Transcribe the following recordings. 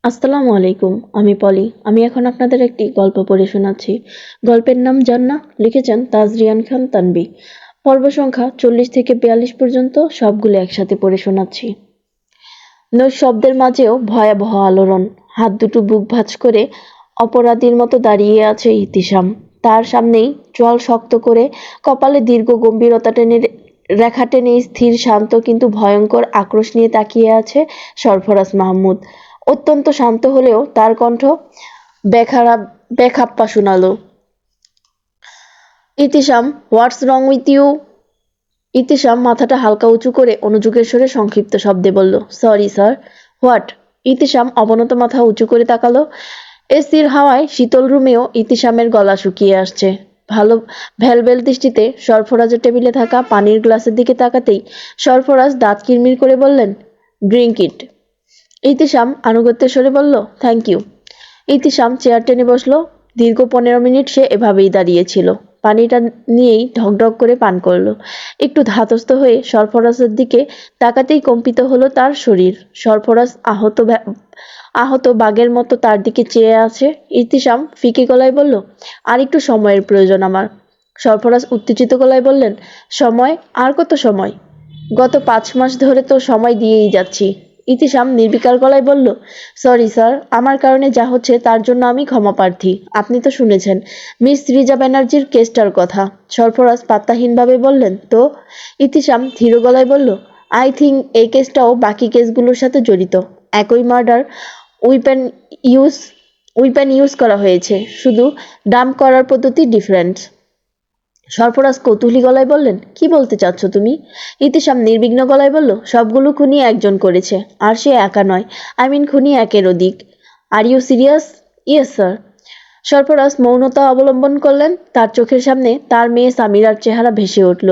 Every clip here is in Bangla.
আসসালামু আলাইকুম। আমি পলি। আমি এখন আপনাদের একটি গল্প পড়ে শোনাচ্ছি। গল্পের নাম জান্নাহ, লিখেছেন তাজরিয়ান খান তানভী। পর্ব সংখ্যা 40 থেকে 42 পর্যন্ত সবগুলো একসাথে পড়ে শোনাচ্ছি। শব্দের মাঝেও ভয়াবহ আলোড়ন। হাত দুটো বুক ভাঁজ করে অপরাধীর মতো দাঁড়িয়ে আছে ইহতিশাম। তার সামনেই চোয়াল শক্ত করে কপালে দীর্ঘ গম্ভীরতা টেনে রেখা টেনে স্থির শান্ত কিন্তু ভয়ঙ্কর আক্রোশ নিয়ে তাকিয়ে আছে সরফরাজ মাহমুদ। অত্যন্ত শান্ত হলেও তার কণ্ঠ বেখাপ্পা শোনালো। ইতিশাম, হোয়াটস রং উইথ ইউ? ইতিশাম মাথাটা হালকা উঁচু করে অনুযোগের স্বরে সংক্ষিপ্ত শব্দে বলল, সরি স্যার। হোয়াট? ইতিশাম অবনত মাথা উঁচু করে তাকালো। এসির হাওয়ায় শীতল রুমেও ইতিশামের গলা শুকিয়ে আসছে। ভালো ভ্যালভেল দৃষ্টিতে সরফরাজের টেবিলে থাকা পানির গ্লাসের দিকে তাকাতেই সরফরাজ দাঁত কিরমির করে বললেন, ড্রিঙ্ক ইট। ইতিশাম আনুগত্যের স্বরে বলল, থ্যাংক ইউ। ইতিশাম চেয়ার টেনে বসলো। দীর্ঘ 15 মিনিট সে এভাবেই দাঁড়িয়েছিল। পানিটা নিয়েই ঢকঢক করে পান করলো। একটু ধাতস্থ হয়ে সরফরাজের দিকে তাকাতেই কম্পিত হলো তার শরীর। সরফরাজ আহত বাঘের মতো তার দিকে চেয়ে আছে। ইতিশাম ফিকে গলায় বলল, আর একটু সময়ের প্রয়োজন আমার। সরফরাজ উত্তেজিত গলায় বললেন, সময়? আর কত সময়? গত 5 মাস ধরে তো সময় দিয়েই যাচ্ছি। ইতিশাম নির্বিকার গলায় বলল, সরি স্যার, আমার কারণে যা হচ্ছে তার জন্য আমি ক্ষমা প্রার্থী। আপনি তো শুনেছেন মিস রিজা ব্যানার্জির কেসটার কথা। সরফরাজ পাত্তাহীনভাবে বললেন, তো? ইতিশাম ধীর গলায় বলল, আই থিঙ্ক এই কেসটাও বাকি কেসগুলোর সাথে জড়িত। একই murder, weapon use weapon use করা হয়েছে, শুধু ডাম্প করার পদ্ধতি ডিফারেন্ট। সরফরাজ কৌতূহলী গলায় বললেন, কি বলতে চাচ্ছ তুমি? ইতিশাম নির্বিঘ্ন গলায় বলল, সবগুলো খুনি একজন করেছে, আর সে একা নয়। আই মিন খুনি একের অধিক। Are you serious? Yes sir. Sarfaraz মৌনতা অবলম্বন করলেন। তার চোখের সামনে তার মেয়ে সামিরার চেহারা ভেসে উঠল।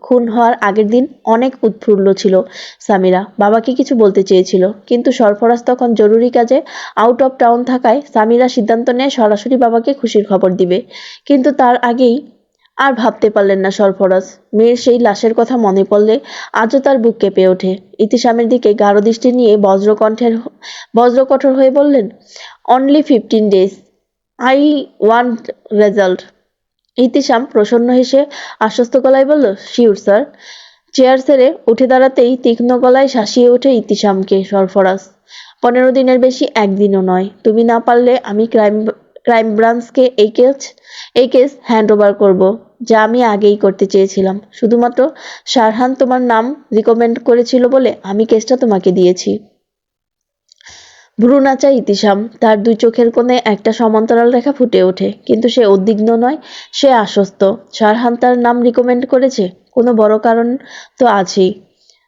খুন হওয়ার আগের দিন অনেক উৎফুল্ল ছিল সামিরা। বাবাকে কিছু বলতে চেয়েছিল, কিন্তু সরফরাজ তখন জরুরি কাজে আউট অফ টাউন থাকায় সামিরা সিদ্ধান্ত নেয় সরাসরি বাবাকে খুশির খবর দিবে। কিন্তু তার আগেই আর ভাবতে পারলেন না সরফরাজ। মেয়ের সেই লাশের কথা মনে পড়লে আজও তার বুক কেঁপে ওঠে। ইতিশামের দিকে গাঢ় দৃষ্টি নিয়ে বজ্রকঠোর হয়ে বললেন, only 15 days, I want result. Itisham প্রসন্ন হেসে আশ্বস্ত গলায় বলল, শিওর স্যার। চেয়ার ছেড়ে উঠে দাঁড়াতেই তীক্ষ্ণ গলায় শাসিয়ে ওঠে ইতিশামকে সরফরাজ। 15 দিনের বেশি একদিনও নয়। তুমি না পারলে আমি ক্রাইম ব্রাঞ্চকে এই কেস হ্যান্ড ওভার করবো, যা আমি আগেই করতে চেয়েছিলাম। শুধুমাত্র শারহান তোমার নাম রিকমেন্ড করেছিল বলে আমি কেসটা তোমাকে দিয়েছি। ভ্রু নাচায় ইতিশাম। তার দুই চোখের কোণে একটা সমান্তরাল রেখা ফুটে ওঠে, কিন্তু সে উদ্বিগ্ন নয়, সে আশ্বস্ত। শারহান তার নাম রিকমেন্ড করেছে, কোনো বড় কারণ তো আছেই।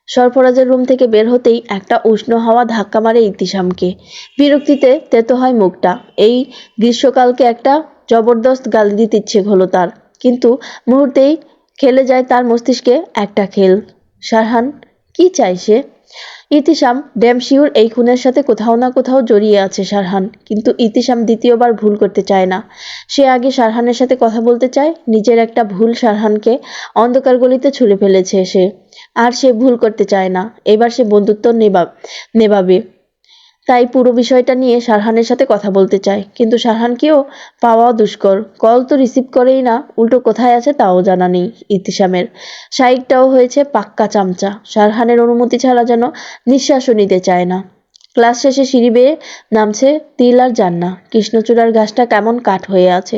সরফরাজের রুম থেকে বের হতেই একটা উষ্ণ হাওয়া ধাক্কা মারে ইতিশামকে। বিরক্তিতে তেতো হয় মুখটা। এই গ্রীষ্মকালকে একটা জবরদস্ত গালি দিতে ইচ্ছে হলো তার, কিন্তু মুহূর্তেই খেলে যায় তার মস্তিষ্কে একটা খেল। শারহান কি চায় সে? ইতিশাম ড্যাম শিওর এই খুনের সাথে কোথাও না কোথাও জড়িয়ে আছে শারহান, কিন্তু ইতিশাম দ্বিতীয়বার ভুল করতে চায় না। সে আগে শারহানের সাথে কথা বলতে চায়। নিজের একটা ভুল শারহানকে অন্ধকার গলিতে ছুঁড়ে ফেলেছে সে, আর সে ভুল করতে চায় না। এবার সে বন্ধুত্ব নেভাবে। তাই পুরো বিষয়টা নিয়ে শারহানের সাথে কথা বলতে চায়, কিন্তু শারহানকেও পাওয়া দুষ্কর। কল তো রিসিভ করেই না, উল্টো কোথায় আছে তাও জানা নেই ইতিশামের। শাইকটাও হয়েছে পাক্কা চামচা। শারহানের অনুমতি ছাড়া যেন নিঃশ্বাসও নিতে চায় না। ক্লাস শেষে সিঁড়ি বেয়ে নামছে তিল আর জান্না। কৃষ্ণচূড়ার গাছটা কেমন কাঠ হয়ে আছে।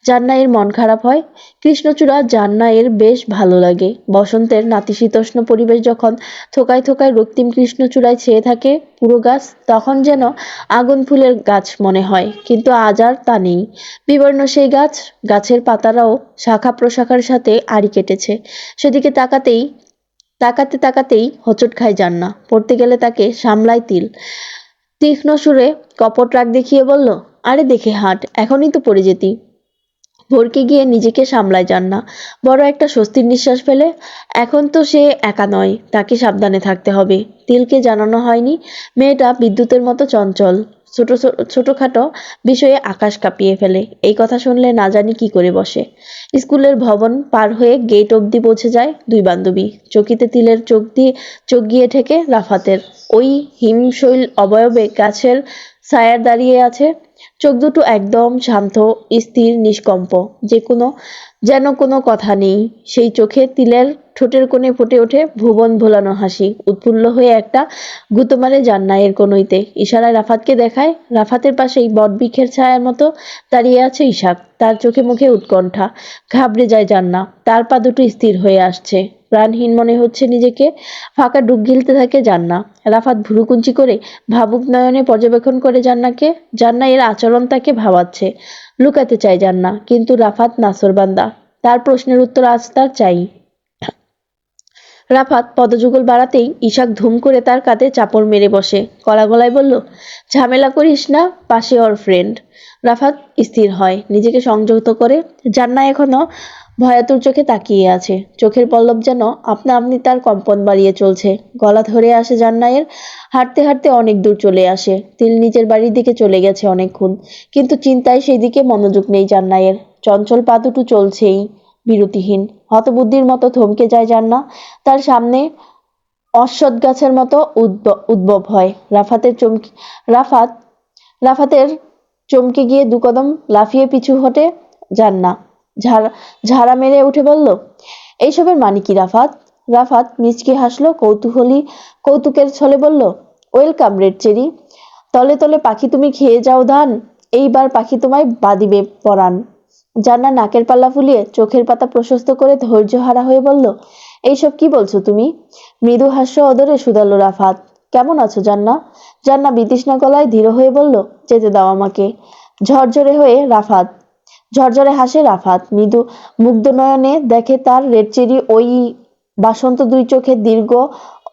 জান্না এর মন খারাপ হয়। কৃষ্ণচূড়া জান্না এর বেশ ভালো লাগে। বসন্তের নাতিশীতোষ্ণ পরিবেশ যখন থোকায় থোকায় রক্তিম কৃষ্ণচূড়ায় ছেয়ে থাকে পুরো গাছ, তখন যেন আগুন ফুলের গাছ মনে হয়। কিন্তু আজ আর তা নেই। বিবর্ণ সেই গাছের পাতারাও শাখা প্রশাখার সাথে আড়ি কেটেছে। সেদিকে তাকাতে তাকাতেই হোঁচট খায় জান্না। পড়তে গেলে তাকে সামলায় তিল। তীক্ষ্ণ সুরে কপট রাগ দেখিয়ে বলল, আরে দেখে হাঁট, এখনই তো পড়ে যেতি। ভরকে গিয়ে নিজেকে সামলায় জান্না। বড় একটা স্বস্তির নিঃশ্বাস ফেলে। এখন তো সে একা নয়, তাকে সাবধানে থাকতে হবে। তিলকে জানানো হয়নি মেয়েটা বিদ্যুতের মতো চঞ্চল। ছোটখাটো বিষয়ে আকাশ কাঁপিয়ে ফেলে। এই কথা শুনলে না জানি কি করে বসে। স্কুলের ভবন পার হয়ে গেট অবধি পৌঁছে যায় দুই বান্ধবী। চকিতে তিলের চোখ গিয়ে ঠেকে রাফাতের। ওই হিমশৈল অবয়বে গাছের ছায়ায় দাঁড়িয়ে আছে। চোখ দুটো একদম শান্ত, স্থির, নিষ্কম্প। যেন কোনো কথা নেই সেই চোখে। তিলের ঠোঁটের কোণে ফুটে ওঠে ভুবন ভোলানো হাসি। উৎফুল্ল হয়ে একটা গুঁতো মারে জান্নায়ের কনুইতে। ইশারায় রাফাতকে দেখায়। রাফাতের পাশেই বটবৃক্ষের ছায়ার মতো দাঁড়িয়ে আছে ইশাক। তার চোখে মুখে উৎকণ্ঠা। ঘাবড়ে যায় জান্না। তার পা দুটো স্থির হয়ে আসছে। প্রাণহীন মনে হচ্ছে নিজেকে। ফাঁকা ডুব গিলতে থাকে জান্না। রাফাত ভ্রুকুঞ্চি করে ভাবুক নয়নে পর্যবেক্ষণ করে জান্নাকে। জান্না এর আচরণ তাকে ভাবাচ্ছে। লুকাতে চায় জান্না, কিন্তু রাফাত নাছোড়বান্দা। তার প্রশ্নের উত্তর আজ তার চাই। রাফাত পদযুগল বাড়াতেই ইশাক ধুম করে তার কাঁধে চাপড় মেরে বসে। কড়া গলায় বলল, ঝামেলা করিস না, পাশে ওর ফ্রেন্ড। রাফাত স্থির হয়, নিজেকে সংযত করে। জান্না এখনো ভয়াতুর চোখে তাকিয়ে আছে। চোখের পল্লব যেন আপনা আপনি তার কম্পন বাড়িয়ে চলছে। গলা ধরে আসে জান্নায়ের। হাঁটতে হাঁটতে অনেক দূর চলে আসে। তিল নিজের বাড়ির দিকে চলে গেছে অনেকক্ষণ, কিন্তু চিন্তায় সেই দিকে মনোযোগ নেই জান্নায়ের। চঞ্চল পা দুটো চলছেই বিরতিহীন। হতবুদ্ধির মতো থমকে যায় জান্না। তার সামনে অশ্বত্থ গাছের মতো উদ্ভব হয়। রাফাতের চমকে গিয়ে দু কদম লাফিয়ে পিছু হটে জান্না। ঝাড়া মেরে উঠে বলল, এইসবের মানে কি রাফাত? রাফাত মিচকে হাসলো, কৌতুকের ছলে বলল, ওয়েলকাম রেড চেরি। তলে তলে পাখি তুমি খেয়ে যাও ধান, এইবার পাখি তোমায় বাঁধিবে পরাণ। জান্না নাকের পাল্লা ফুলিয়ে চোখের পাতা প্রশস্ত করে ধৈর্য হারা হয়ে বলল, এইসব কি বলছো তুমি? মৃদু হাস্য অদরে শুধালো রাফাত। কেমন আছো জান্না? জান্না বিতৃষ্ণা গলায় ধীর হয়ে বলল, যেতে দাও আমাকে। ঝরঝরে হাসে রাফাত। মৃদু মুগ্ধ নয়নে দেখে তার রেড চেরি ওই বাসন্ত দুই চোখে দীর্ঘ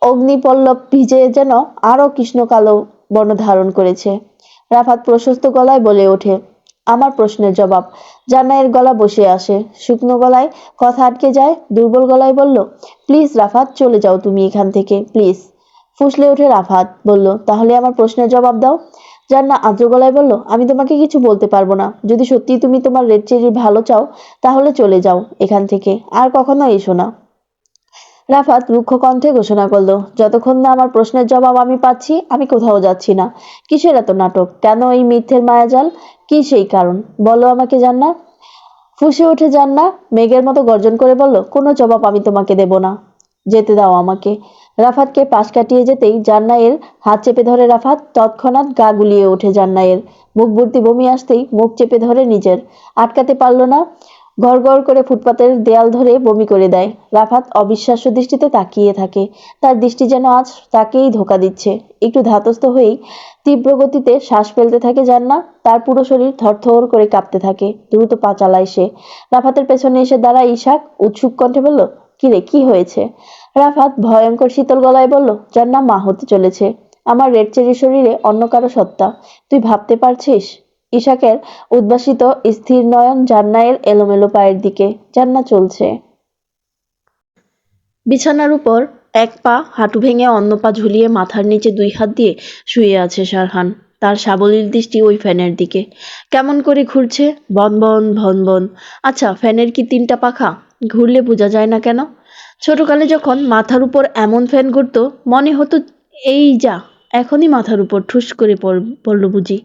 অগ্নিপল্লব ভিজে যেন আরো কৃষ্ণ কালো বর্ণ ধারণ করেছে। রাফাত প্রশস্ত গলায় বলে ওঠে, আমার প্রশ্নের জবাব। জান্নায়ের গলা বসে আসে। শুকনো গলায় কথা আটকে যায়। দুর্বল গলায় বলল, প্লিজ রাফাত, চলে যাও তুমি এখান থেকে, প্লিজ। ফুঁসলে ওঠে রাফাত। বলল, তাহলে আমার প্রশ্নের জবাব দাও। জান্না আর্দ্র গলায় বলল, আমি তোমাকে কিছু বলতে পারবো না। যদি সত্যি তুমি তোমার রেড চেরির ভালো চাও, তাহলে চলে যাও এখান থেকে, আর কখনো এসো না। রাফাত রুক্ষ কণ্ঠে ঘোষণা করলো, যতক্ষণ না আমার প্রশ্নের জবাব আমি পাচ্ছি, আমি কোথাও যাচ্ছি না। কিসের এত নাটক? কেন এই মিথ্যের মায়াজাল? কি সেই কারণ? বলো আমাকে জান্না। ফুঁসে ওঠে জান্না, মেঘের মতো গর্জন করে বলল, কোনো জবাব আমি তোমাকে দেব না। যেতে দাও আমাকে। রাফাতকে পাশ কাটিয়ে যেতেই জান্নায়ের হাত চেপে ধরে রাফাত। তৎক্ষণাৎ গা গুলিয়ে ওঠে জান্নায়ের। মুখ ভর্তি বমি আসতেই মুখ চেপে ধরে নিজের। আটকাতে পারল না। গড়গড় করে ফুটপাতের দেয়াল ধরে বমি করে দেয়। রাফাত অবিশ্বাস্য দৃষ্টিতে তাকিয়ে থাকে। তার দৃষ্টি যেন আজ তাকেই ধোঁকা দিচ্ছে। একটু ধাতস্থ হয়েই তীব্র গতিতে শ্বাস ফেলতে থাকে জান্না। তার পুরো শরীর থরথর করে কাঁপতে থাকে। দ্রুত পা চালায় সে। রাফাতের পেছনে এসে দাঁড়ায় ইশাক। উৎসুক কণ্ঠে বলল, কিরে, কি হয়েছে? রাফাত ভয়ঙ্কর শীতল গলায় বলল, জান্না মা হতে চলেছে। আমার রেড চেরি শরীরে অন্য কারো সত্তা। তুই ভাবতে পারছিস? ইশাকের উদ্ভাসিত স্থির নয়ন জান্নায়ের এলোমেলো পায়ের দিকে। জান্না চলছে। বিছানার উপর এক পা হাঁটু ভেঙে অন্য পা ঝুলিয়ে মাথার নিচে দুই হাত দিয়ে শুয়ে আছে শারহান। তার সাবলীল দৃষ্টি ওই ফ্যানের দিকে। কেমন করে ঘুরছে, বন বন ভন বন। আচ্ছা, ফ্যানের কি তিনটা পাখা? ঘুরলে বোঝা যায় না কেন? ছোটকালে যখন মাথার উপর এমন ফ্যান ঘুরতো, মনে হতো এই যা, এখনই মাথার উপর ঠুস করে পড়লো বুঝি।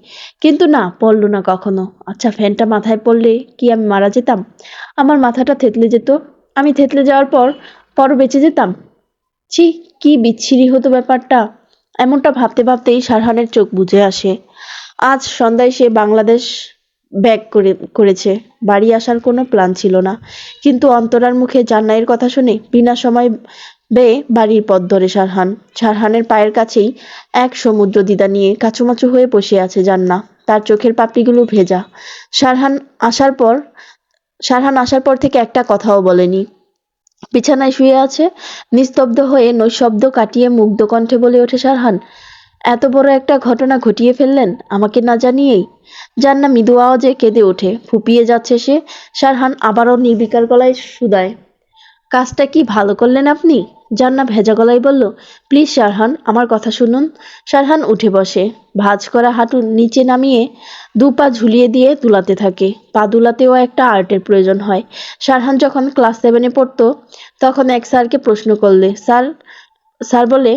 কিন্তু না, পড়লো না কখনো। আচ্ছা, ফ্যানটা মাথায় পড়লে কি আমি মারা যেতাম? আমার মাথাটা থেতলে যেত, আমি থেতলে যাওয়ার পরও বেঁচে যেতাম। ছি, কি বিচ্ছিরি হতো ব্যাপারটা। এমনটা ভাবতে ভাবতেই শারহানের চোখ বুজে আসে। আজ সন্ধ্যায় সে বাংলাদেশ ব্যাক করেছে। বাড়ি আসার কোনো প্ল্যান ছিল না, কিন্তু অন্তরার মুখে জান্নাইয়ের কথা শুনে বিনা সময় বেয়ে বাড়ির পথ ধরে শারহানের পায়ের কাছেই এক সমুদ্র দিদা নিয়ে কাচুমাচু হয়ে বসে আছে জান্না। তার চোখের পাপড়িগুলো ভেজা। শারহান আসার পর থেকে একটা কথাও বলেনি। বিছানায় শুয়ে আছে, নিস্তব্ধ হয়ে নৈশব্দ কাটিয়ে মুগ্ধ কণ্ঠে বলে ওঠে শারহান, এত বড় একটা ঘটনা ঘটিয়ে ফেললেন আমাকে না জানিয়েই। জান্না মৃদু আওয়াজে কেঁদে ওঠে। ফুপিয়ে যাচ্ছে সে। শারহান আবারও নির্বিকার গলায় শুধায়, কাজটা কি ভালো করলেন আপনি? জান্নাত ভেজা গলায় বলল, প্লিজ শারহান, আমার কথা শুনুন। শারহান উঠে বসে, ভাঁজ করা হাঁটু নিচে নামিয়ে দু পা ঝুলিয়ে দিয়ে দুলাতে থাকে। পা দুলাতেও একটা আর্টের প্রয়োজন হয়। শারহান যখন ক্লাস 7-এ পড়তো তখন এক স্যারকে প্রশ্ন করলে স্যার বলে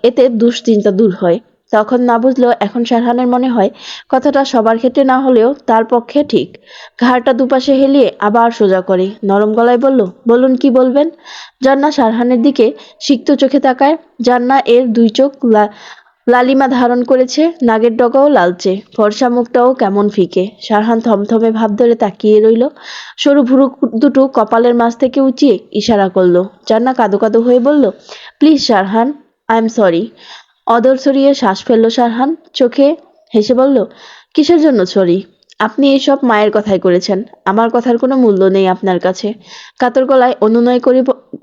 এতে দুশ্চিন্তা দূর হয়। তখন না বুঝলেও এখন শারহানের মনে হয় কথাটা সবার ক্ষেত্রে না হলেও তার পক্ষে ঠিক। ঘাড়টা দুপাশে হেলিয়ে আবার সোজা করে নরম গলায় বলল, বলুন কি বলবেন। জান্নাত শারহানের দিকে সিক্ত চোখে তাকায়। জান্নাত এর দুই চোখ লালিমা ধারণ করেছে, নাগের ডগাও লালচে, ফর্সা মুখটাও কেমন ফিকে। শারহান থমথমে ভাব ধরে তাকিয়ে রইল। সরু ভুরু দুটো কপালের মাঝ থেকে উঁচিয়ে ইশারা করলো। জান্নাত কাঁদো কাঁদো হয়ে বলল, please Sharhan, I am sorry. অদর সরিয়ে শ্বাস ফেলল শারহান, চোখে হেসে বলল, কিসের জন্য সরি? আপনি এসব মায়ের কথাই করেছেন, আমার কথার কোনো মূল্য নেই আপনার কাছে। কাতর গলায় অনুনয় করে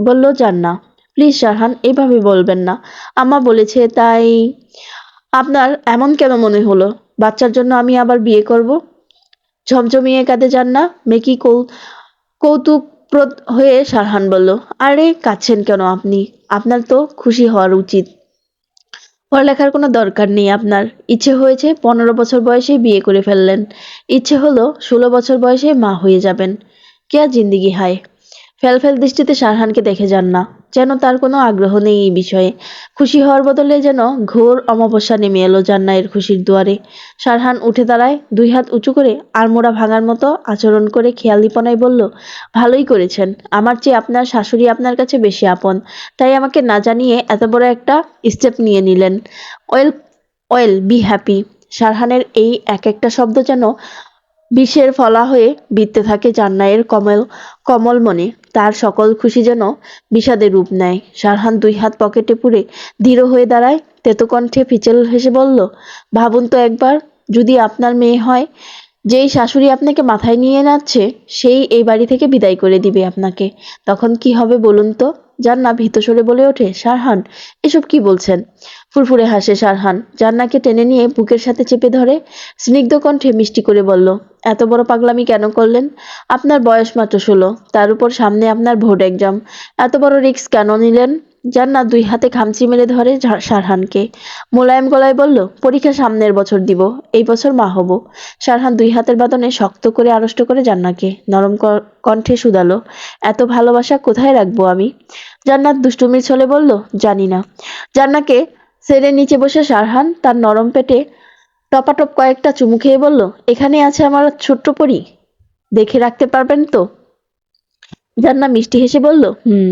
বলল জান্নাত, প্লিজ শারহান, এভাবে বলবেন না। আম্মা বলেছে তাই। আপনার এমন কেন মনে হলো বাচ্চার জন্য আমি আবার বিয়ে করব? ঝমঝমিয়ে কাঁদে জান্নাত। মেকি কৌতুকপ্রদ হয়ে শারহান বলল, আরে কাঁদছেন কেন আপনি? আপনার তো খুশি হওয়ার উচিত। পড়ালেখার কোনো দরকার নেই আপনার। ইচ্ছে হয়েছে 15 বছর বয়সে বিয়ে করে ফেললেন, ইচ্ছে হলো 16 বছর বয়সে মা হয়ে যাবেন। কেয়া জিন্দিগি হায়। ফ্যালফ্যাল দৃষ্টিতে শারহানকে দেখে যান না, যেন তার কোনো আগ্রহ নেই এই বিষয়ে। খুশি হওয়ার বদলে যেন ঘোর অমাবস্যা নেমে এলো জান্নাতের খুশির দুয়ারে। শারহান উঠে দাঁড়ায়, দুই হাত উঁচু করে আড়মোড়া ভাঙার মতো আচরণ করে খেয়ালিপনায় বলল, ভালোই করেছেন। আমার চেয়ে আপনার শাশুড়ি আপনার কাছে বেশি আপন, তাই আমাকে না জানিয়ে এত বড় একটা স্টেপ নিয়ে নিলেন। Well well, be happy. শারহানের এই এক একটা শব্দ যেন বিষের ফলা হয়ে বিঁধতে থাকে জান্নাতের কমল মনে। তার সকল খুশি যেন বিষাদে রূপ নেয়। শারহান দুই হাত পকেটে পুরে দৃঢ় হয়ে দাঁড়ায়, তেতো কণ্ঠে ফিচেল হেসে বলল, ভাবুন তো একবার, যদি আপনার মেয়ে হয়, যেই শাশুড়ি আপনাকে মাথায় নিয়ে নাচছে সেই এই বাড়ি থেকে বিদায় করে দিবে আপনাকে, তখন কি হবে বলুন তো? জান্নাত ভীত স্বরে বলে ওঠে, শারহান, এসব কি বলছেন? ফুরফুরে হাসে শারহান, জান্নাতকে টেনে নিয়ে বুকের সাথে চেপে ধরে স্নিগ্ধ কণ্ঠে মিষ্টি করে বলল, এত বড় পাগলামি কেন করলেন? আপনার বয়স মাত্র 16, তার উপর সামনে আপনার ভোট এক্সাম। এত বড় রিস্ক কেন নিলেন? জান্নাত দুই হাতে খামচি মেরে ধরে শারহানকে, মোলায়েম গলায় বলল, পরীক্ষা সামনের বছর দিব, এই বছর মা হব। শারহান দুই হাতের বাঁধনে শক্ত করে আড়ষ্ট করে জান্নাতকে নরম কণ্ঠে শুধালো, এত ভালোবাসা কোথায় রাখবো আমি? জান্নাত দুষ্টুমির ছলে বলল, জানি না। জান্নাতকে ছেড়ে নিচে বসে শারহান তার নরম পেটে টপাটপ কয়েকটা চুমু খেয়ে বলল, এখানে আছে আমার ছোট্ট পরী, দেখে রাখতে পারবেন তো? জান্নাত মিষ্টি হেসে বলল, হুম।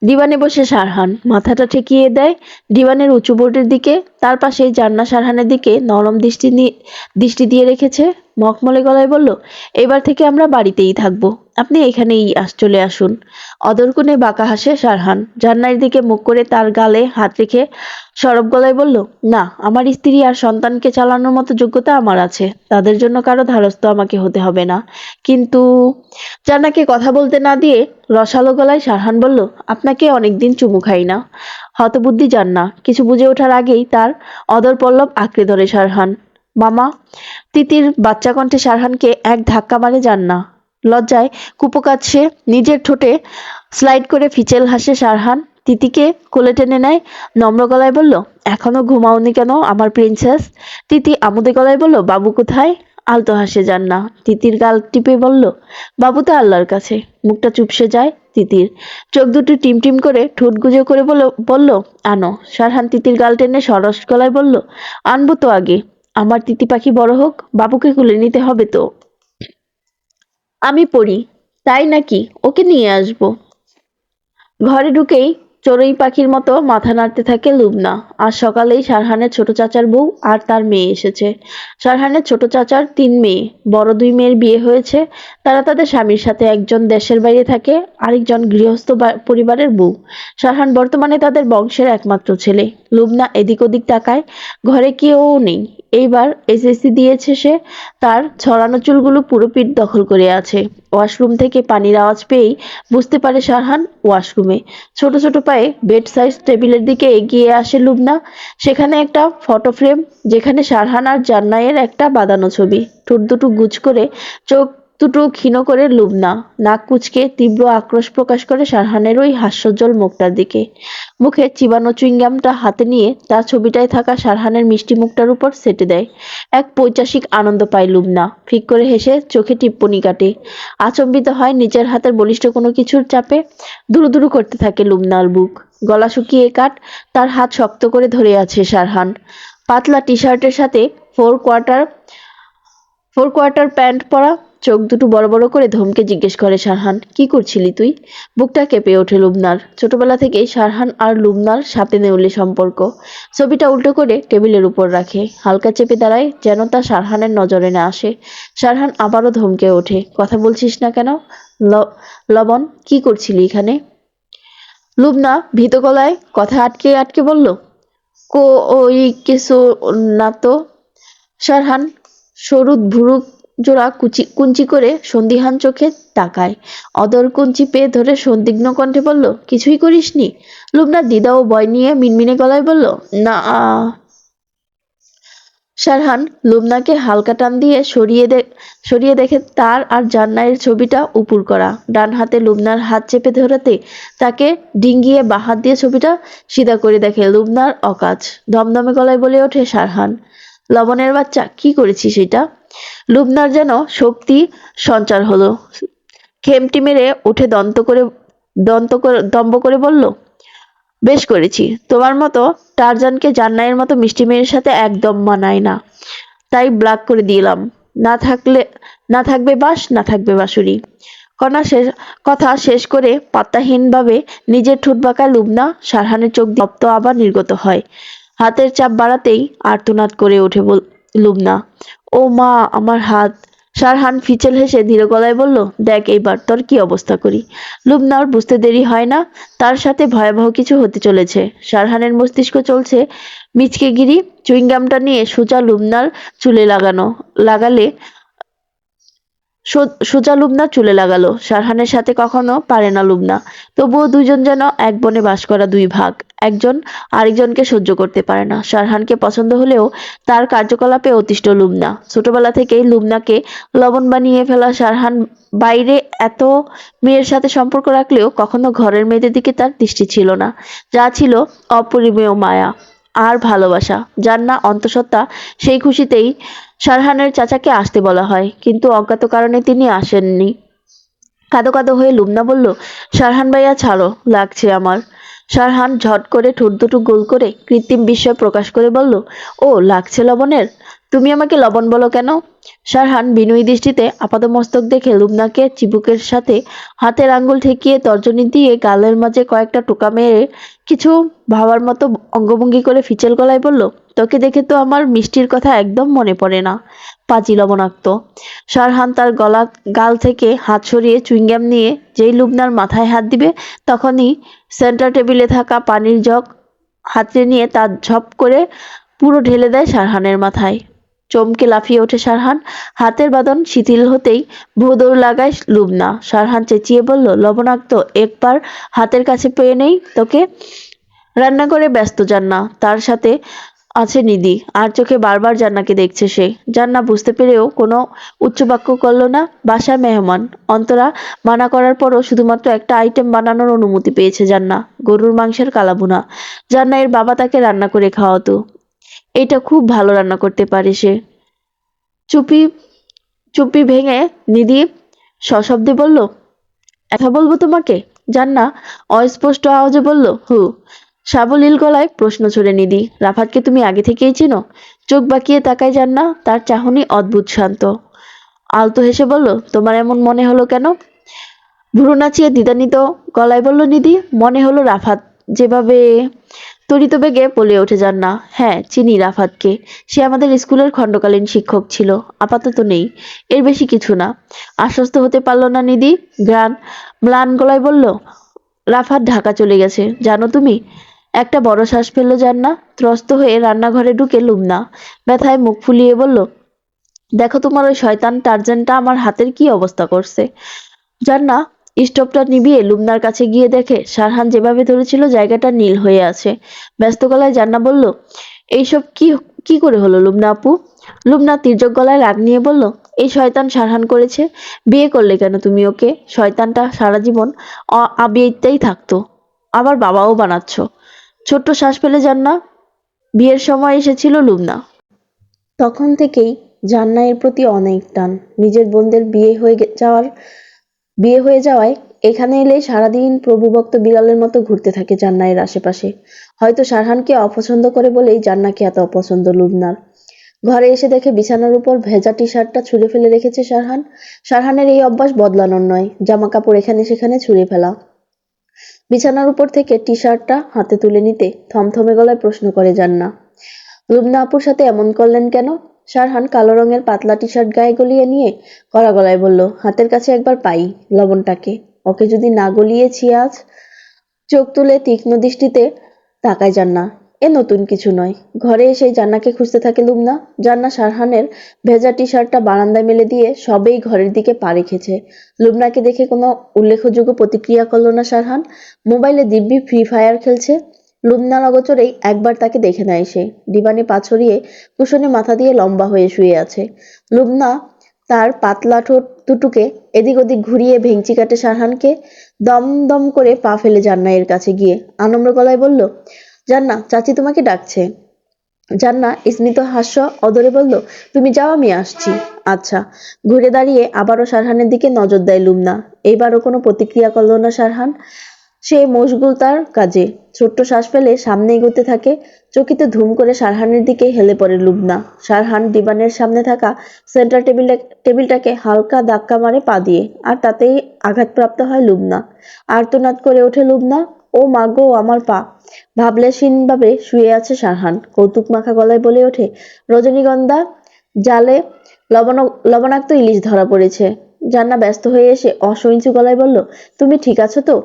ডিভানে বসে শারহান মাথাটা ঠেকিয়ে দেয় ডিভানের উঁচু বোর্ডের দিকে। তার পাশে জান্নাত শারহানের দিকে নরম দৃষ্টি দিয়ে রেখেছে। মখমলে গলায় বলল, এবার থেকে আমরা বাড়িতেই থাকবো, আপনি এখানেই চলে আসুন। অদরকুনে বাঁকা হাসে শারহান, জান্নাতের দিকে মুখ করে তার গালে হাত রেখে সরব গলায় বলল, না, আমার স্ত্রী আর সন্তানকে চালানোর মতো যোগ্যতা আমার আছে, তাদের জন্য কারো ধারস্থ আমাকে হতে হবে না। কিন্তু জান্নাতকে কথা বলতে না দিয়ে রসালো গলায় শারহান বলল, আপনাকে অনেকদিন চুমু খাই না। হতবুদ্ধি জান্নাত কিছু বুঝে ওঠার আগেই তার অদর পল্লব আঁকড়ে ধরে শারহান। মামা। তিতির বাচ্চা কণ্ঠে শারহানকে এক ধাক্কা মারে জান্নাত। লজ্জায় কুপোকাচ্ছে নিজের ঠোঁটে স্লাইড করে ফিচেল হাসে শারহান। তিতিকে কোলে টেনে নেয়, নম্র গলায় বলল, এখনো ঘুমাওনি কেন আমার প্রিন্সেস? তিতি আমোদে গলায় বলল, বাবু কোথায়? আলতো হাসে জান্নাত, তিতির গাল টিপে বলল, বাবু তো আল্লাহর কাছে। মুখটা চুপসে যায় তিতির, চোখ দুটো টিমটিম করে ঠোঁট গুজে করে বলল, আনো। শারহান তিতির গাল টেনে সরস গলায় বলল, আনবো তো আগে, আমার তিতি পাখি বড় হোক, বাবুকে কোলে নিতে হবে তো। আমি পড়ি। তাই নাকি? ওকে নিয়ে আসবো। ঘরে ঢুকেই চড়ুই পাখির মতো মাথা নাড়তে থাকে লুবনা। আজ সকালেই শারহানের ছোট চাচার বউ আর তার মেয়ে এসেছে। শারহানের ছোট চাচার 3 মেয়ে, বড় 2 মেয়ের বিয়ে হয়েছে। তারা তাদের স্বামীর সাথে, একজন দেশের বাইরে থাকে, আরেকজন গৃহস্থ পরিবারের বউ। শারহান বর্তমানে তাদের বংশের একমাত্র ছেলে। লুবনা এদিক ওদিক তাকায়, ঘরে কেউ নেই। এইবার এসএসসি দিয়েছে সে, তার ছড়ানো চুলগুলো পুরো পিঠ দখল করে আছে। ওয়াশরুম থেকে পানির আওয়াজ পেয়েই বুঝতে পারে শারহান ওয়াশরুমে। ছোট ছোট পায়ে বেড সাইজ টেবিলের দিকে এগিয়ে আসে লুবনা। সেখানে একটা ফটো ফ্রেম, যেখানে শারহান আর জান্নাতের একটা বাঁধানো ছবি। ঠোঁট দুটো গুজ করে চোখ দুটো ক্ষীণ করে লুবনা, নাক কুঁচকে তীব্র আক্রোশ প্রকাশ করে শারহানের ওই হাস্যোজ্জ্বল মুখটার দিকে। মুখে চিবানো চুইংগামটা হাতে নিয়ে তার ছবিটায় থাকা শারহানের মিষ্টি মুখটার উপর সেটে দেয়। এক পৈশাসিক আনন্দ পায় লুবনা, ফিক করে হেসে চোখে টিপ্পনি কাটে। আচম্বিত হয় নিজের হাতের বলিষ্ঠ কোনো কিছুর চাপে। দুরু দুরু করতে থাকে লুবনার বুক। গলা শুকিয়ে কাট, তার হাত শক্ত করে ধরে আছে শারহান। পাতলা টি শার্টের সাথে ফোর কোয়ার্টার প্যান্ট পরা। চোখ দুটো বড় বড় করে ধমকে জিজ্ঞেস করে শারহান, কি করছিলি তুই? বুকটা কেঁপে ওঠে লুবনার। ছোটবেলা থেকেই শারহান আর লুবনার সাপে নেউলে সম্পর্ক। ছবিটা উল্টো করে টেবিলের উপর রাখে, হালকা চেপে দাঁড়ায় যেন তা শারহানের নজরে না আসে। শারহান আবারও ধমকে ওঠে, কথা বলছিস না কেন? লবণ, কি করছিলি এখানে? লুবনা ভীত গলায় কথা আটকে আটকে বলল, ওই কিছু না তো। শারহান সরু ভুরু জোড়া কুঞ্চি করে সন্দিহান চোখে তাকায়। অদর কুঞ্চি পেয়ে ধরে সন্দিগ্ন কণ্ঠে বলল, কিছুই করিসনি? লুবনা দ্বিধা ও ভয় নিয়ে মিনমিনে গলায় বলল, না। শারহান লুবনাকে হালকা টান দিয়ে সরিয়ে দেখে তার আর জান্নাতের ছবিটা উপুড় করা। ডান হাতে লুবনার হাত চেপে ধরাতে তাকে ডিঙ্গিয়ে বাঁ হাত দিয়ে ছবিটা সিধা করে দেখে লুবনার অকাজ। দমদমে গলায় বলে ওঠে শারহান, লবণের বাচ্চা, কি করেছিস এটা? লুবনার যেন শক্তি সঞ্চার হলো। খেমটি মেরে উঠে দম্ভ করে বলল, বেশ করেছি। তোমার মতো টারজানকে জান্নাতের মতো মিষ্টি মেয়ের সাথে একদম মানায় না, তাই ব্লাক করে দিলাম। না থাকবে বাঁশ, না থাকবে বাঁশুরি। কথা শেষ করে পাত্তাহীনভাবে নিজের ঠোঁট বাঁকায় লুবনা। শারহানের চোখ দিয়ে রক্ত আবার নির্গত হয়। হাতের চাপ বাড়াতেই আর্তনাদ করে ওঠে লুবনা, ও মা, আমার হাত! শারহান ফিচেল হেসে ধীর গলায় বলল, দেখ এইবার তোর কি অবস্থা করি। লুবনার বুঝতে দেরি হয় না, তার সাথে ভয়াবহ কিছু হতে চলেছে। শারহানের মস্তিষ্ক চলছে মিচকেগিরি। চুইংগামটা নিয়ে সোজা লুবনার চুলে লাগালো। শারহানের সাথে কখনো পারে না লুবনা, তবুও দুইজন যেন এক বনে বাস করা দুই ভাগ। একজন আরেকজনকে সহ্য করতে পারে না। শারহানকে পছন্দ হলেও তার কার্যকলাপে অতিষ্ঠ লুবনা। ছোটবেলা থেকেই লুবনাকে লবণ বানিয়ে ফেলা শারহান বাইরে এত মেয়ের সাথে সম্পর্ক রাখলেও কখনো ঘরের মেয়েদের দিকে তার দৃষ্টি ছিল না। যা ছিল অপরিমেয় মায়া আর ভালোবাসা। জান্না অন্তঃসত্ত্বা সেই খুশিতেই শারহানের চাচাকে আসতে বলা হয়, কিন্তু অজ্ঞাত কারণে তিনি আসেননি। কাঁদো কাঁদো হয়ে লুবনা বলল, শারহান ভাইয়া ছাড়ো, লাগছে আমার। শারহান ঝট করে ঠোঁট দুটো গোল করে কৃত্রিম বিস্ময় প্রকাশ করে বলল, ও লাগছে লবণের? তুমি আমাকে লবণ বলো কেন? শারহান বিনয়ী দৃষ্টিতে আপাদমস্তক দেখে লুবনাকে চিবুকের সাথে হাতের আঙ্গুল ঠেকিয়ে তর্জনী দিয়ে গালের মাঝে কয়েকটা টোকা মেরে কিছু ভাবার মতো অঙ্গভঙ্গি করে ফিচেল গলায় বলল, তোকে দেখে তো আমার মিষ্টির কথা একদম মনে পড়ে না, পাজি লবণাক্ত। শারহান তার গাল থেকে হাত সরিয়ে চুইংগাম নিয়ে যেই লুবনার মাথায় হাত দিবে, তখনই সেন্টার টেবিলে থাকা পানির জগ হাতে নিয়ে তা ঝপ করে পুরো ঢেলে দেয় শারহানের মাথায়। চমকে লাফিয়ে ওঠে শারহান। হাতের বাঁধন শিথিল হতেই ভোঁদৌড় লাগায় লুবনা। শারহান চেঁচিয়ে বলল, লবণাক্ত, একবার হাতের কাছে পেয়ে নেই তোকে। রান্নাঘরে ব্যস্ত জান্না, তার সাথে আছে নিধি, আর চোখে বারবার জান্নাকে দেখছে সে। জান্না বুঝতে পেরেও কোনো উচ্চবাক্য করল না। বাসায় মেহমান, অন্তরা মানা করার পরও শুধুমাত্র একটা আইটেম বানানোর অনুমতি পেয়েছে জান্না, গরুর মাংসের কালাভুনা। জান্না এর বাবা তাকে রান্না করে খাওয়াতো। এটা খুব ভালো রান্না করতে পারে সে। চুপি চুপি ভেঙে নিধি সশব্দে বলল, কথা বলবো তোমাকে? জান্না অস্পষ্ট আওয়াজে বলল, হু। সাবলীল গলায় প্রশ্ন ছুড়ে নিধি, রাফাতকে তুমি আগে থেকেই চিনো? চোখ বাঁকিয়ে তাকায় জান্না, তার চাহনি অদ্ভুত শান্ত। আলতো হেসে বলল, তোমার এমন মনে হলো কেন? ভ্রু নাচিয়ে দ্বিধান্বিত গলায় বলল নিধি, মনে হলো রাফাত যেভাবে। তড়িত বেগে বলে ওঠে জান্না, হ্যাঁ চিনি রাফাতকে, সে আমাদের স্কুলের খণ্ডকালীন শিক্ষক ছিল, আপাতত নেই, এর বেশি কিছু না। আশ্বস্ত হতে পারল না নিধি, ম্লান গলায় বলল, রাফাত ঢাকা চলে গেছে জানো তুমি? একটা বড় শ্বাস ফেলল জান্না। ত্রস্ত হয়ে রান্নাঘরে ঢুকে লুবনা ব্যথায় মুখ ফুলিয়ে বলল, দেখো তোমার ওই শয়তান টারজানটা আমার হাতের কি অবস্থা করছে। জান্না স্টোভটা নিভিয়ে লুবনার কাছে গিয়ে দেখে শারহান যেভাবে ধরেছিল জায়গাটা নীল হয়ে আছে। ব্যস্ত গলায় জান্না বলল, এইসব কি কি করে হলো লুবনা আপু? লুবনা তির্যক গলায় রাগ নিয়ে বলল, এই শয়তান শারহান করেছে। বিয়ে করলে কেন তুমি ওকে? শয়তানটা সারা জীবন আবিয়েতেই থাকতো, আবার বাবাও বানাচ্ছ। ছোট্ট শ্বাস ফেলে জান্না। বিয়ের সময় এসেছিল লুবনা। তখন থেকেই জান্না এর প্রতি অনেক টান। নিজের বোনদের বিয়ে হয়ে যাওয়ায় এখানে এলে সারাদিন প্রভুভক্ত বিড়ালের মতো ঘুরতে থাকে জান্না এর আশেপাশে। হয়তো শারহানকে অপছন্দ করে বলেই জান্নাকে এত অপছন্দ লুবনার। ঘরে এসে দেখে বিছানার উপর ভেজা টি-শার্টটা ছুঁড়ে ফেলে রেখেছে শারহান। শারহানের এই অভ্যাস বদলানোর নয়, জামা কাপড় এখানে সেখানে ছুঁড়ে ফেলা। বিছানার উপর থেকে টি-শার্টটা হাতে তুলে নিতে থমথমে গলায় প্রশ্ন করে জান্না, লুবনা আপুর সাথে এমন করলেন কেন? শারহান কালো রঙের পাতলা টি-শার্ট গায়ে গলিয়ে নিয়ে কড়া গলায় বলল, হাতের কাছে একবার পাই লবণটাকে, ওকে যদি না গলিয়েছি আজ। চোখ তুলে তীক্ষ্ণ দৃষ্টিতে তাকায় জান্না। এ নতুন কিছু নয়। ঘরে এসে জান্নাকে খুঁজতে থাকে লুবনা। জান্না শারহানের ভেজা টি-শার্টটা বারান্দায় মেলে দিয়ে সবেই ঘরের দিকে পা রেখেছে। লুবনাকে দেখে কোনো উল্লেখযোগ্য প্রতিক্রিয়া করলো না শারহান। মোবাইলে দিব্যি ফ্রি ফায়ার খেলছে। লুবনার অগোচরেই একবার তাকে দেখে নেয় সে। ডিবানে পা ছড়িয়ে কুশনে মাথা দিয়ে লম্বা হয়ে শুয়ে আছে। লুবনা তার পাতলা ঠোঁট দুটোকে এদিক ওদিক ঘুরিয়ে ভেঙচি কাটে শারহানকে। দম দম করে পা ফেলে জান্না এর কাছে গিয়ে আনম্র গলায় বলল, জান্না চাচি তোমাকে ডাকছে। জান্না স্মিত হাস্য অদরে বলল, তুমি যাও, আমি আসছি। আচ্ছা। ঘুরে দাঁড়িয়ে আবারও শারহানের দিকে নজর দেয় লুবনা। এইবারও কোনো প্রতিক্রিয়া করল না শারহান। সে মশগুল তার কাজে। ছোট্ট শ্বাস ফেলে সামনে এগোতে থাকে। চকিতে ধুম করে শারহানের দিকে হেলে পড়ে লুবনা। শারহান ডিবানের সামনে থাকা সেন্টার টেবিলটাকে হালকা ধাক্কা মারে পা দিয়ে, আর তাতেই আঘাতপ্রাপ্ত হয় লুবনা। আর্তনাদ করে ওঠে লুবনা, ও মা গো আমার পা। ভাবলেশীনভাবে শুয়ে আছে শারহান। কৌতুক মাখা গলায় বলে ওঠে, রজনীগন্ধা জালে লবণাক্ত ইলিশ ধরা পড়েছে। জান্না ব্যস্ত হয়ে এসে অসহিঞ্চু গলায় বলল, তুমি ঠিক আছো তো?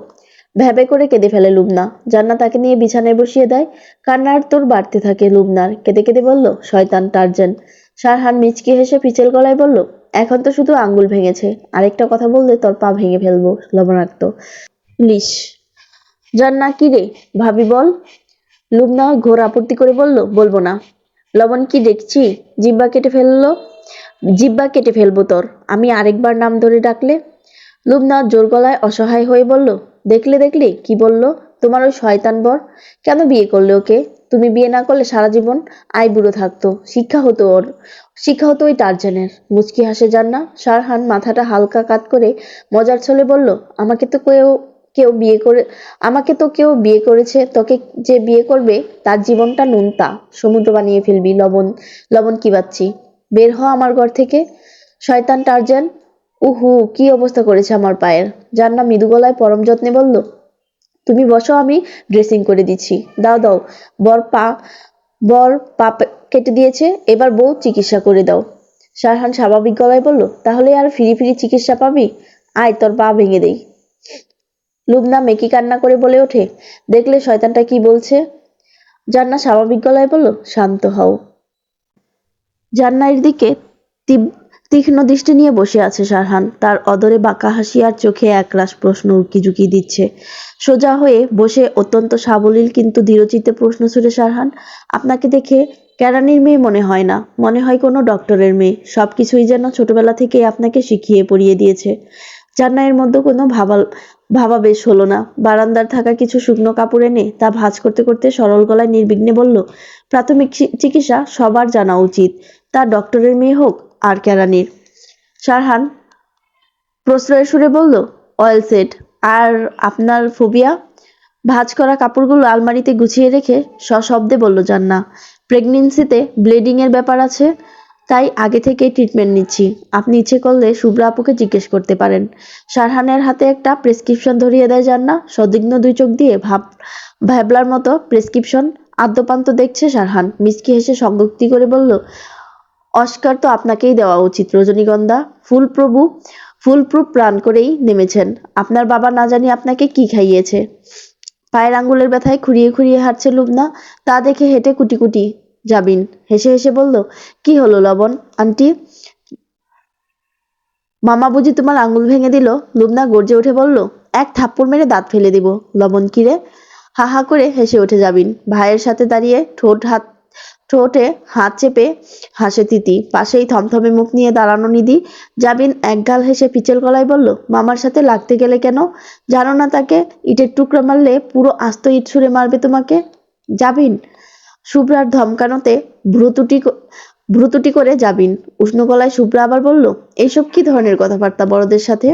ভ্যাবে করে কেঁদে ফেলে লুবনা। জান্না তাকে নিয়ে বিছানায় বসিয়ে দেয়। কান্নার তোর বাড়তে থাকে লুবনার। কেঁদে কেঁদে বলল, শয়তান টারজান। শারহান মিচকি হেসে পিচেল গলায় বলল, এখন তো শুধু আঙ্গুল ভেঙেছে, আরেকটা কথা বললে তোর পা ভেঙে ফেলবো লবণাক্ত ইলিশ। জান্না, কি রে ভাবি বল। লুবনা ঘোর আপত্তি করে বলল, বলবো না। লবণ কি দেখছি? জিব্বা কেটে ফেলবো তোর, আমি আরেকবার নাম ধরে ডাকলে। লুবনা জোর গলায় অসহায় হয়ে বলল, দেখলে কি বললো তোমার ওই শয়তান বর? কেন বিয়ে করলে ওকে? তুমি বিয়ে না করলে সারা জীবন আইবুড়ো থাকতো। শিক্ষা হতো ওই টারজানের। মুচকি হাসে জান্না। শারহান মাথাটা হালকা কাত করে মজার ছলে বলল, আমাকে তো কেউ বিয়ে করেছে, তোকে যে বিয়ে করবে তার জীবনটা নোনতা সমুদ্র বানিয়ে ফেলবি। লবণ কি বাচ্চি, বের হ আমার ঘর থেকে, শয়তান টারজান। উহু, কি অবস্থা করেছে আমার পায়ের। জান্না মৃদু গলায় পরম যত্নে বলল, তুমি বসো, আমি ড্রেসিং করে দিচ্ছি। দাও। বর পা কেটে দিয়েছে, এবার বউ চিকিৎসা করে দাও। শারহান স্বাভাবিক গলায় বলল, তাহলে আর ফিরি চিকিৎসা পাবি? আয় তোর পা ভেঙে দেই। লুবনা মেকি কান্না করে বলে ওঠে, দেখলে শয়তানটা কি বলছে। জান্না স্বাভাবিক গলায় বলল, শান্ত হও। জান্নার দিকে তীক্ষ্ণ দৃষ্টি নিয়ে বসে আছে শারহান। তার অদরে বাঁকা হাসি আর চোখে একরাশ প্রশ্ন উকিঝুঁকি দিচ্ছে। সোজা হয়ে বসে অত্যন্ত সাবলীল কিন্তু দৃঢ়চিত্তে প্রশ্ন ছুড়ে শারহান, আপনাকে দেখে কেরানির মেয়ে মনে হয় না, মনে হয় কোনো ডক্টরের মেয়ে। সবকিছুই যেন ছোটবেলা থেকে আপনাকে শিখিয়ে পড়িয়ে দিয়েছে। জান্না এর মধ্যে কোনো ভাবাবেশ হলো না। বারান্দার থাকা কিছু শুকনো কাপড় এনে তা ভাঁজ করতে করতে সরল গলায় নির্বিঘ্নে বলল, প্রাথমিক চিকিৎসা সবার জানা উচিত, তা ডক্টরের মেয়ে হোক আর কেরানির। শারহান প্রশ্রয়ের সুরে বলল, অয়েল সেট। আর আপনার ফোবিয়া? ভাঁজ করা কাপড়গুলো আলমারিতে গুছিয়ে রেখে সশব্দে বলল জান্না, প্রেগন্যান্সিতে ব্লিডিং এর ব্যাপার আছে, তাই আগে থেকেই ট্রিটমেন্ট নিচ্ছি। আপনি ইচ্ছে করলে শুভ্রা আপুকে জিজ্ঞেস করতে পারেন। শারহানের হাতে একটা প্রেসক্রিপশন ধরিয়ে দেয় জান্না। সদিগ্ধ দুই চোখ দিয়ে ভ্যাবলার মতো প্রেসক্রিপশন আদ্যপান্ত দেখছে শারহান। মিচকি হেসে সংযুক্তি করে বলল, অস্কার তো আপনাকেই দেওয়া উচিত রজনীগন্ধা। ফুলপ্রুফ প্ল্যান করেই নেমেছেন। আপনার বাবা না জানি আপনাকে কি খাইয়েছে। পায়ের আঙ্গুলের ব্যথায় খুঁড়িয়ে হাঁটছে লুবনা। তা দেখে হেঁটে কুটি জাবিন হেসে হেসে বলল, কি হলো লবণ আন্টি, মামা বুঝি তোমার আঙ্গুল ভেঙে দিল? লুবনা গর্জে উঠে বলল, এক থাপ্পড় মেরে দাঁত ফেলে দিব। লবণ কিরে? হা হা করে হেসে ওঠে জাবিন। ভাইয়ের সাথে দাঁড়িয়ে ঠোঁট ঠোঁটে হাত চেপে হাসে তিতি। পাশেই থমথমে মুখ নিয়ে দাঁড়ানো নিধি। জাবিন একগাল হেসে পিচেল গলায় বলল, মামার সাথে লাগতে গেলে কেন? জানো না তাকে ইটের টুকরা মারলে পুরো আস্ত ইট ছুঁড়ে মারবে তোমাকে। জাবিন। শুভ্রার ধমকানোতে ভ্রুতুটি করে জাবিন। উষ্ণ গলায় শুভ্রা আবার বলল, এইসব কি ধরনের কথাবার্তা বড়দের সাথে?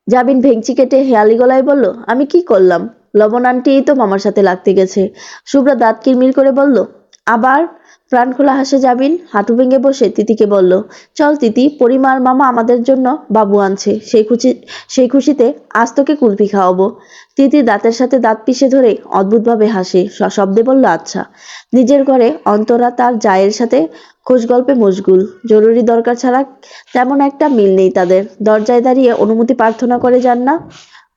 জাবিন ভেংচি কেটে হেয়ালি গলায় বলল, আমি কি করলাম? লবণ আন্টিই তো মামার সাথে লাগতে গেছে। শুভ্রা দাঁত কিরমির করে বলল। আবার প্রাণ খোলা হাসে জাবিন। হাঁটু ভেঙে বসে তিতিকে বলল, চল তিতি, পরিমার মামা আমাদের জন্য বাবু আনছে, সেই খুশিতে আজ তোকে কুলফি খাওয়াবো। তিতি দাঁতের সাথে দাঁত পিষে ধরে অদ্ভুতভাবে হাসে, সশব্দে বলল, আচ্ছা। নিজের ঘরে অন্তরা তার জায়ের সাথে খোশ গল্পে মশগুল। জরুরি দরকার ছাড়া তেমন একটা মিল নেই তাদের। দরজায় দাঁড়িয়ে অনুমতি প্রার্থনা করে যান না।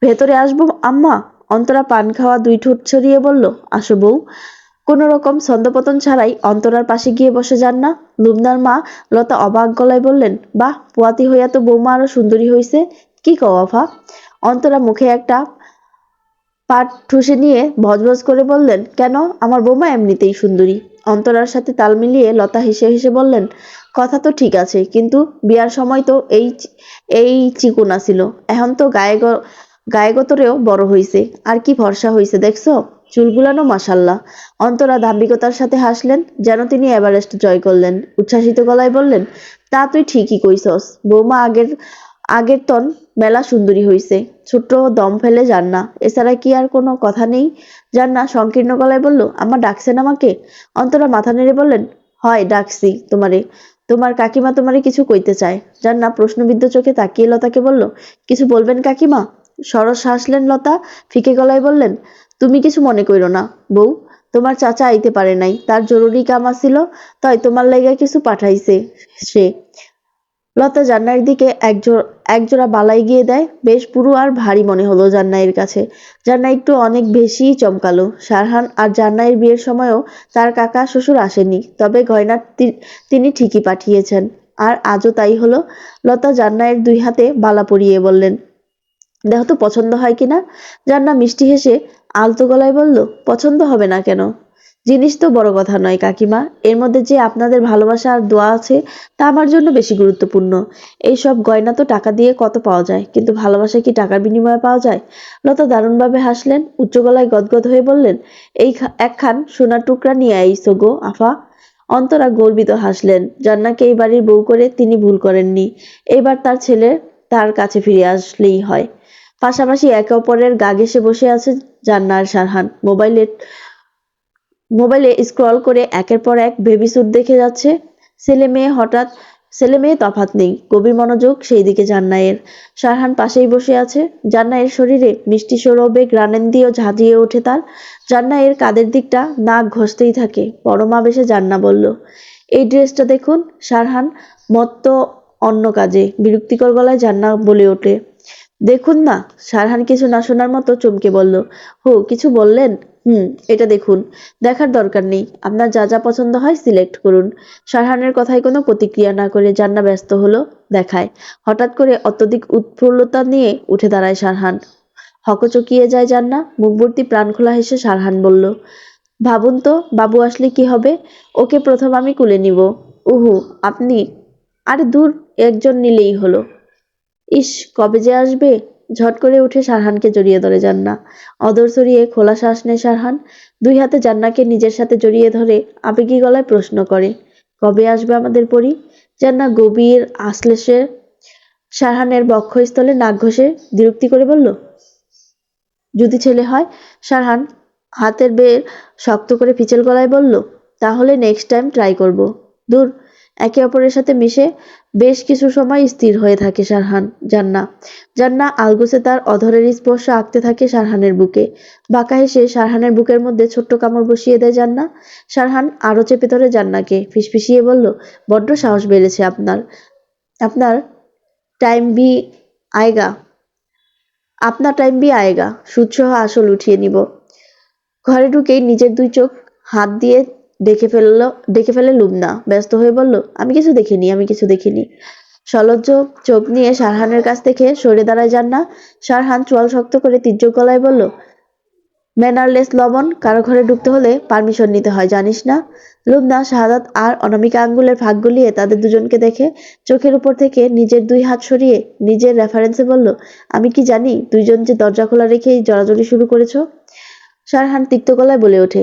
ভেতরে আসবো আম্মা? অন্তরা পান খাওয়া দুই ঠোঁট ছড়িয়ে বলল, আসো বউ। কোন রকম ছন্দপতন ছাড়াই অন্তরার পাশে গিয়ে বসে যান না। লুবনার মা লতা অবাক গলায় বললেন, বাহ, পোয়াতি হইয়া তো বৌমা আরো সুন্দরী হইছে। কি কও আফা? অন্তরা মুখে একটা পাট ঠুসে নিয়ে ভজভজ করে বললেন, কেন, আমার বৌমা এমনিতেই সুন্দরী। অন্তরার সাথে তাল মিলিয়ে লতা হেসে হেসে বললেন, কথা তো ঠিক আছে, কিন্তু বিয়ার সময় তো এই চিকুনা ছিল, এখন তো গায়ে গতরেও বড় হইছে, আর কি ভরসা হইছে দেখছো, চুলগুলানো মাশাল্লাহ। অন্তরা দাম্ভিকতার সাথে হাসলেন, যেন তিনি এভারেস্ট জয় করলেন। উচ্ছ্বাসিত গলায় বললেন, তা তুই ঠিকই কইছস, বৌমা আগের তন মেলা সুন্দরী হইছে। ছোট্ট দম ফেলে জান্না, এছাড়া কি আর কোনো কথা নেই? জান্না সংকীর্ণ গলায় বলল, আম্মা ডাকছেন আমাকে? অন্তরা মাথা নেড়ে বললেন, হয় ডাকছি তোমারে, তোমার কাকিমা তোমারে কিছু কইতে চায়। জান্না প্রশ্নবিদ্ধ চোখে তাকিয়ে লতাকে বলল, কিছু বলবেন কাকিমা? সরস হাসলেন লতা, ফিকে গলায় বললেন, তুমি কিছু মনে কইরো না বউ, তোমার চাচা আইতে পারে নাই, তার জরুরি কাম আছিল, তাই তোমার লাইগা কিছু পাঠাইছে সে। লতা জান্নার দিকে একজোড়া বালাই গিয়ে দেয়। বেশ পুরু আর ভারী মনে হলো জান্নাইয়ের কাছে। জান্না একটু অনেক বেশিই চমকালো। সারহান আর জান্নাইয়ের বিয়ের সময়ও তার কাকা শ্বশুর আসেনি, তবে গয়না তিনি ঠিকই পাঠিয়েছেন। আর আজও তাই হলো। লতা জান্নাইয়ের দুই হাতে বালা পরিয়ে বললেন, দেখো তো পছন্দ হয় কিনা। জান্না মিষ্টি হেসে আলতো গলায় বলল, পছন্দ হবে না কেন? জিনিস তো বড় কথা নয় কাকিমা, এর মধ্যে যে আপনাদের ভালোবাসা আর দোয়া আছে তা আমার জন্য বেশি গুরুত্বপূর্ণ। এই সব গয়না তো টাকা দিয়ে কত পাওয়া যায়, কিন্তু ভালোবাসা কি টাকার বিনিময়ে পাওয়া যায়? লতা দারুণভাবে হাসলেন, উচ্চ গলায় গদগদ হয়ে বললেন, একখান সোনার টুকরা নিয়ে আইসো গো আফা। অন্তরা গর্বিত হাসলেন। জান্নাকে এই বাড়ির বউ করে তিনি ভুল করেননি। এইবার তার ছেলে তার কাছে ফিরে আসলেই হয়। পাশাপাশি একে অপরের গা ঘেঁষে বসে আছে জান্না আর সারহান। মোবাইলে স্ক্রল করে একের পর এক বেবি স্যুট দেখে যাচ্ছে। ছেলে মেয়ে তফাৎ নেই, গভীর মনোযোগ সেই দিকে জান্নাইয়ের। সারহান পাশেই বসে আছে। জান্নাইয়ের শরীরে মিষ্টি সৌরভে গ্রানেন্দ্রিয় ঝাঁঝিয়ে ওঠে তার। জান্নাইয়ের কাঁধের দিকটা নাক ঘষতেই থাকে। পরম আবেশে জান্না বলল, এই ড্রেসটা দেখুন। সারহান মত্ত অন্য কাজে। বিরক্তিকর গলায় জান্না বলে ওঠে, দেখুন না। সারহান কিছু না শোনার মতো চমকে বলল, হো, কিছু বললেন? এটা দেখুন। দেখার দরকার নেই, আপনার যা যা পছন্দ হয় সিলেক্ট করুন। সারহানের কথায় কোনো প্রতিক্রিয়া না করে জান্না ব্যস্ত হলো দেখায়। হঠাৎ করে অত্যধিক উৎফুল্লতা নিয়ে উঠে দাঁড়ায় সারহান। হকচকিয়ে যায় জান্না। মুখভর্তি প্রাণ খোলা হেসে সারহান বলল, ভাবুন তো, বাবু আসলে কি হবে? ওকে প্রথম আমি কুলে নিব। উহু, আপনি? আরে দূর, একজন নিলেই হলো। ইস, কবে যে আসবে? ঝট করে উঠে সারহানকে জড়িয়ে ধরে জান্না। অদর সরিয়ে খোলা শ্বাস নেয় সারহান। দুই হাতে জান্নাকে নিজের সাথে জড়িয়ে ধরে আবেগী গলায় প্রশ্ন করে, কবে আসবে আমাদের পরী? জান্না গভীর আশ্লেষে সারহানের বক্ষস্থলে নাক ঘষে বিরক্তি করে বলল, যদি ছেলে হয়। সারহান হাতের বের শক্ত করে পিচেল গলায় বলল, তাহলে নেক্সট টাইম ট্রাই করব। দূর। একে অপরের সাথে মিশে বেশ কিছু সময় স্থির হয়ে থাকে জান্না আলগোছে তার অধরের স্পর্শ আঁকতে থাকে সারহানের বুকে। বাঁকা হেসে সারহানের বুকের মধ্যে ছোট্ট কামড় বসিয়ে দেয় জান্না। সারহান আরো চেপে ধরে জান্নাকে, ফিসফিসিয়ে বলল, বড্ড সাহস বেড়েছে আপনার। আপনার টাইম ভি আয়েগা আপনার টাইম ভি আয়েগা। সুদসহ আসল উঠিয়ে নিব। ঘরে ঢুকেই নিজের দুই চোখ হাত দিয়ে ডেকে ফেলে লুবনা। ব্যস্ত হয়ে বলল, আমি কিছু দেখিনি। সলজ্জ চোখ নিয়ে সারহানের কাছ থেকে সরে দাঁড়ায় জান্না। সারহান চোয়াল শক্ত করে তীর্যক গলায় বলল, ম্যানারলেস লবণ, কারো ঘরে ঢুকতে হলে পারমিশন নিতে হয়, জানিস না? লুবনা, শাহাদাত আর অনামিকা আঙ্গুলের ভাগ গলিয়ে তাদের দুজনকে দেখে চোখের উপর থেকে নিজের 2 হাত সরিয়ে নিজের রেফারেন্সে বলল, আমি কি জানি দুইজন যে দরজা খোলা রেখেই জড়াজড়ি শুরু করেছো? শারহান তিক্ত গলায় বলে ওঠে,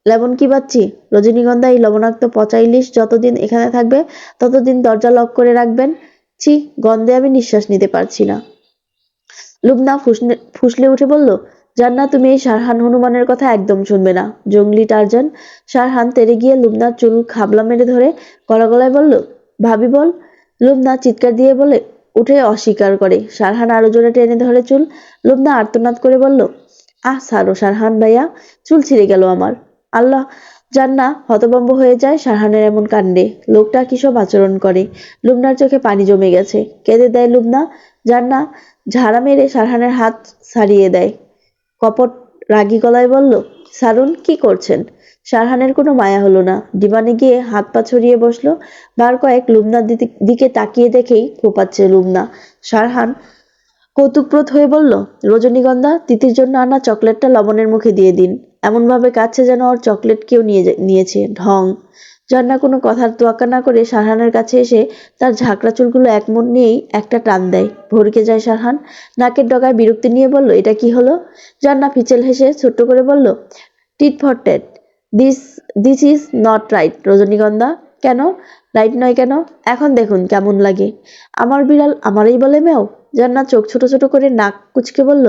লবণ কি বাচ্চি? রজনীগন্ধা, এই লবণাক্ত পচা ইলিশ যতদিন এখানে থাকবে ততদিন দরজা লক করে রাখবেন। ছি, গন্ধে আমি নিঃশ্বাস নিতে পারছি না। লুবনা ফুঁসলে উঠে বলল, জান্না, তুমি এই শারহান হনুমানের কথা একদম শুনবে না, জঙ্গলি টারজান। শারহান তেড়ে গিয়ে লুবনার চুল খাবলা মেরে ধরে গলা গলায় বলল, ভাবি বল। লুবনা চিৎকার দিয়ে বলে উঠে অস্বীকার করে। শারহান আরো জোরে টেনে ধরে চুল। লুবনা আর্তনাদ করে বলল, আহ ছাড়ো শারহান ভাইয়া, চুল ছিঁড়ে গেল আমার। আল্লাহ! জান্না হতভম্ব হয়ে যায় শারহানের এমন কাণ্ডে। লোকটা কিসব আচরণ করে। লুবনার চোখে পানি জমে গেছে। কেঁদে দেয় লুবনা। জান্না ঝাড়া মেরে শারহানের হাত ছাড়িয়ে দেয়। কপট রাগী গলায় বলল, সারুন, কি করছেন? শারহানের কোনো মায়া হলো না। ডিবানে গিয়ে হাত পা ছড়িয়ে বসলো। বার কয়েক লুবনার দিকে তাকিয়ে দেখেই ফোপাচ্ছে লুবনা। শারহান কৌতুকপ্রদ হয়ে বলল, রজনীগন্ধা, তিতির জন্য আনা চকলেটটা লবণের মুখে দিয়ে দিন। এমনভাবে কাছে যেন ওর চকলেট কেউ নিয়েছে। ঢং। ঝর্ণা কোনো কথার তোয়াক্কা না করে শারহানের কাছে এসে তার ঝাঁকড়া চুলগুলো এক মন নিয়েই একটা টান দেয়। ভরকে যায় শারহান। নাকের ডগায় বিরক্তি নিয়ে বলল, এটা কি হলো? ঝর্ণা ফিচেল হেসে ছোট্ট করে বলল, tit for tat. This this is not right Rajnigandha. কেন রাইট নয় কেন? এখন দেখুন কেমন লাগে। আমার বিড়াল আমারই বলে মেও। জান্নাত চোখ ছোট ছোট করে নাক কুচকে বলল,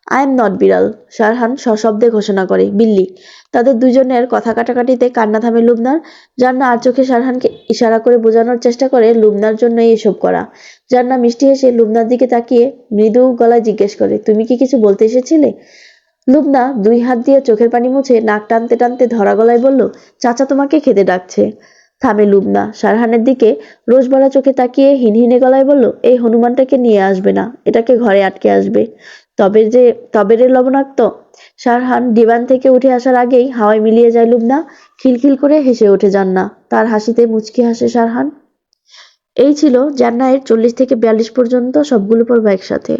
আই এম নট বিড়াল। শারহান সশব্দে ঘোষণা করে, বিল্লি। তাদের দুজনের কথা কাটাকাটিতে কান্না থামে লুবনার। জান্না আর চোখে শারহানকে ইশারা করে বোঝানোর চেষ্টা করে লুবনার জন্যই এসব করা। জান্না মিষ্টি হেসে লুবনার দিকে তাকিয়ে মৃদু গলায় জিজ্ঞেস করে, তুমি কি কিছু বলতে এসেছিলে? লুবনা 2 হাত দিয়ে চোখের পানি মুছে নাক টানতে টানতে ধরা গলায় বলল, চাচা তোমাকে খেতে ডাকছে। থামে লুবনা। শারহানের দিকে রোষভরা চোখে তাকিয়ে হিনহিনে গলায় বলল, এই হনুমানটাকে নিয়ে আসবে না, এটাকে ঘরে আটকে আসবে। তবে রে লবণাক্ত। শারহান ডিভান থেকে উঠে আসার আগেই হাওয়ায় মিলিয়ে যায় লুবনা। খিলখিল করে হেসে ওঠে জান্না। তার হাসিতে মুচকি হাসে শারহান। এই ছিল জান্না এর 40 থেকে 42 পর্যন্ত সবগুলো পর্ব একসাথে।